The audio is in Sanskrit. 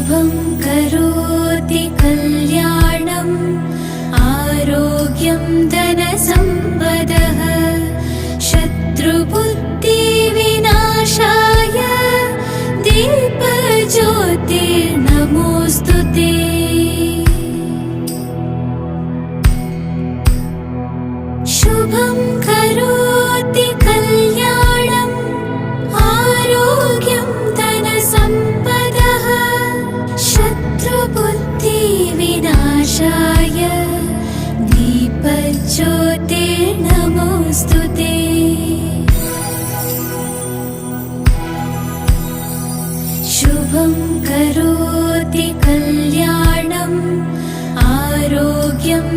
शुभं करोति कल्याणम् आरोग्यं धनसम्पदः शत्रुबुद्धिविनाशाय दीपज्योतिर्नमोऽस्तुते। शुभं करोति कल्याणम् आरोग्यं धनसम्पदः शत्रुबुद्धिविनाशाय दीपज्योतिर्नमोऽस्तुते। शुभं करोति कल्याणम् आरोग्यं